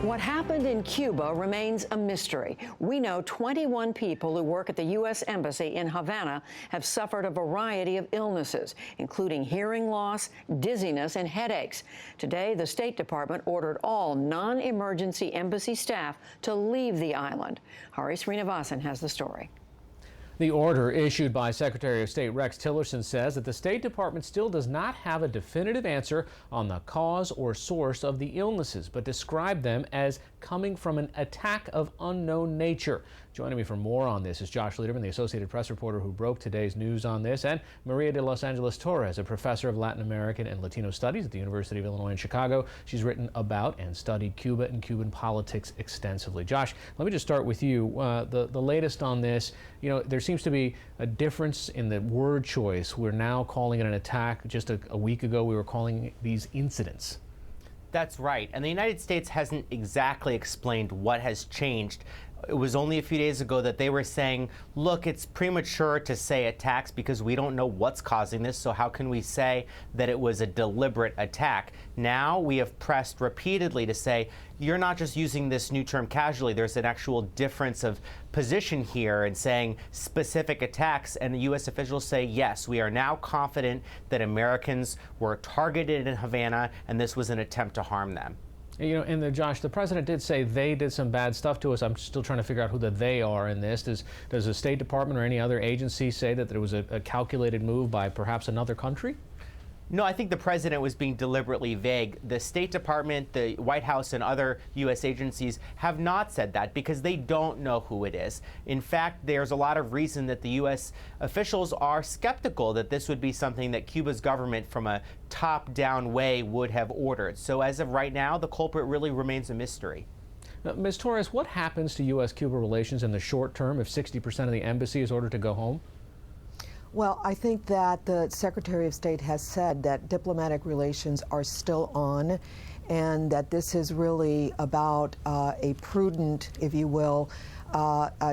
What happened in Cuba remains a mystery. We know 21 people who work at the U.S. Embassy in Havana have suffered a variety of illnesses, including hearing loss, dizziness, and headaches. Today, the State Department ordered all non-emergency embassy staff to leave the island. Hari Srinivasan has the story. The order issued by Secretary of State Rex Tillerson says that the State Department still does not have a definitive answer on the cause or source of the illnesses, but described them as coming from an attack of unknown nature. Joining me for more on this is Josh Lederman, the Associated Press reporter who broke today's news on this, and Maria de Los Angeles Torres, a professor of Latin American and Latino Studies at the University of Illinois in Chicago. She's written about and studied Cuba and Cuban politics extensively. Josh, let me just start with you. The latest on this, you know, there seems to be a difference in the word choice. We're now calling it an attack. Just a week ago, we were calling these incidents. That's right. And the United States hasn't exactly explained what has changed. It was only a few days ago that they were saying, look, it's premature to say attacks because we don't know what's causing this, so how can we say that it was a deliberate attack? Now we have pressed repeatedly to say, you're not just using this new term casually, there's an actual difference of position here in saying specific attacks, and the U.S. officials say, yes, we are now confident that Americans were targeted in Havana and this was an attempt to harm them. You know, and Josh, the president did say they did some bad stuff to us. I'm still trying to figure out who the they are in this. Does the State Department or any other agency say that there was a calculated move by perhaps another country? No, I think the president was being deliberately vague. The State Department, the White House, and other U.S. agencies have not said that because they don't know who it is. In fact, there's a lot of reason that the U.S. officials are skeptical that this would be something that Cuba's government from a top-down way would have ordered. So as of right now, the culprit really remains a mystery. Ms. Torres, what happens to U.S.-Cuba relations in the short term if 60% of the embassy is ordered to go home? Well, I think that the Secretary of State has said that diplomatic relations are still on, and that this is really about a prudent, if you will,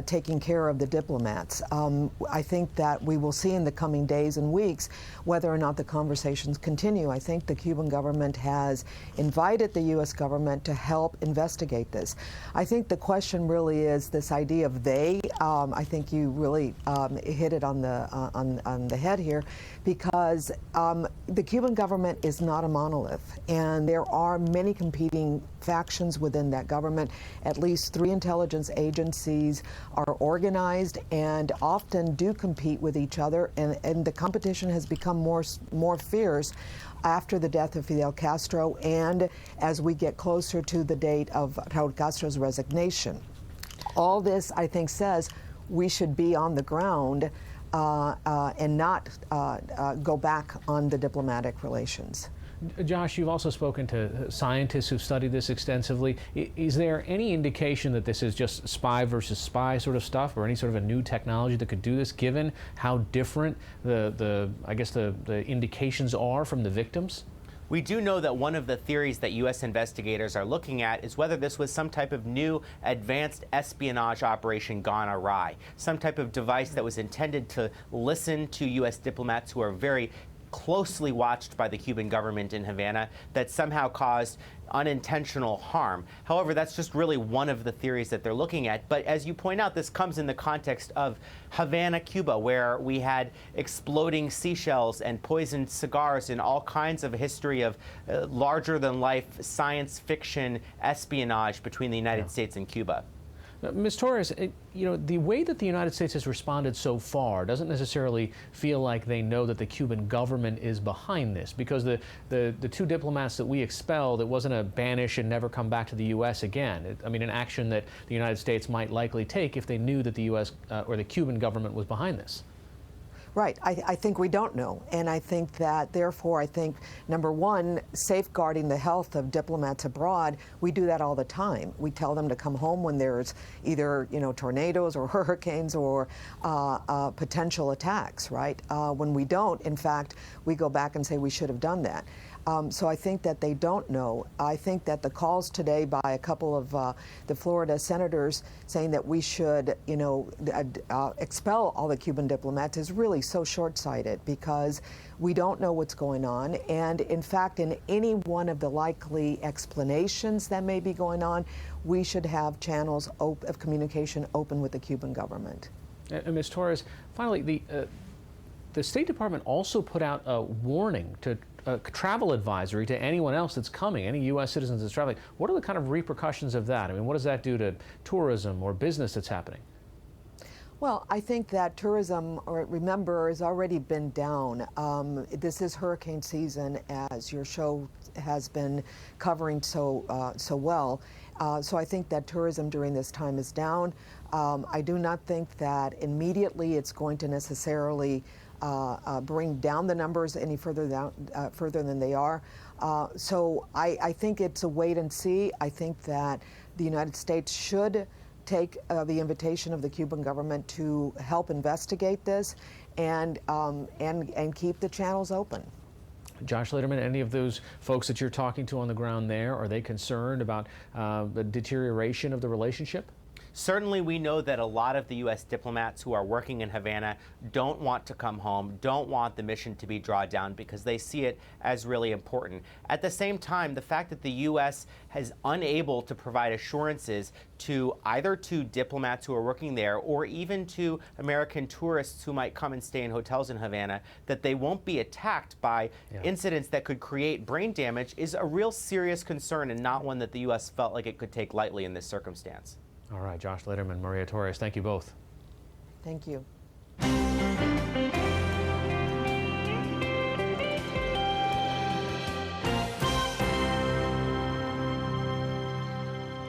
taking care of the diplomats. I think that we will see in the coming days and weeks whether or not the conversations continue. I think the Cuban government has invited the U.S. government to help investigate this. I think the question really is this idea of they. I think you really hit it on the head here, because the Cuban government is not a monolith, and there are many competing factions within that government. At least 3 intelligence agencies are organized and often do compete with each other, and the competition has become more fierce after the death of Fidel Castro and as we get closer to the date of Raul Castro's resignation. All this, I think, says we should be on the ground and not go back on the diplomatic relations. Josh, you've also spoken to scientists who've studied this extensively. Is there any indication that this is just spy versus spy sort of stuff, or any sort of a new technology that could do this, given how different the indications are from the victims? We do know that one of the theories that U.S. investigators are looking at is whether this was some type of new advanced espionage operation gone awry, some type of device that was intended to listen to U.S. diplomats who are very closely watched by the Cuban government in Havana, that somehow caused unintentional harm. However, that's just really one of the theories that they're looking at. But as you point out, this comes in the context of Havana, Cuba, where we had exploding seashells and poisoned cigars and all kinds of history of larger-than-life science fiction espionage between the United States and Cuba. Ms. Torres, you know, the way that the United States has responded so far doesn't necessarily feel like they know that the Cuban government is behind this, because the 2 diplomats that we expelled, it wasn't a banish and never come back to the U.S. again. I mean, an action that the United States might likely take if they knew that the U.S. Or the Cuban government was behind this. Right. I think we don't know. And I think that, therefore, I think, number one, safeguarding the health of diplomats abroad, we do that all the time. We tell them to come home when there's either, you know, tornadoes or hurricanes or potential attacks, right? When we don't, in fact, we go back and say we should have done that. So I think that they don't know. I think that the calls today by a couple of the Florida senators saying that we should, expel all the Cuban diplomats is really so short-sighted, because we don't know what's going on. And in fact, in any one of the likely explanations that may be going on, we should have channels of communication open with the Cuban government. And Ms. Torres, finally, the State Department also put out a warning, a travel advisory to anyone else that's coming, any U.S. citizens that's traveling. What are the kind of repercussions of that? I mean, what does that do to tourism or business that's happening? Well, I think that tourism, remember, has already been down. This is hurricane season, as your show has been covering so well. So I think that tourism during this time is down. I do not think that immediately it's going to necessarily bring down the numbers any further than they are. So I think it's a wait and see. I think that the United States should take the invitation of the Cuban government to help investigate this and keep the channels open. Josh Lederman, any of those folks that you're talking to on the ground there, are they concerned about the deterioration of the relationship? Certainly, we know that a lot of the U.S. diplomats who are working in Havana don't want to come home, don't want the mission to be drawn down, because they see it as really important. At the same time, the fact that the U.S. is unable to provide assurances to either to diplomats who are working there or even to American tourists who might come and stay in hotels in Havana, that they won't be attacked by incidents that could create brain damage, is a real serious concern, and not one that the U.S. felt like it could take lightly in this circumstance. All right, Josh Lederman, Maria Torres, thank you both. Thank you.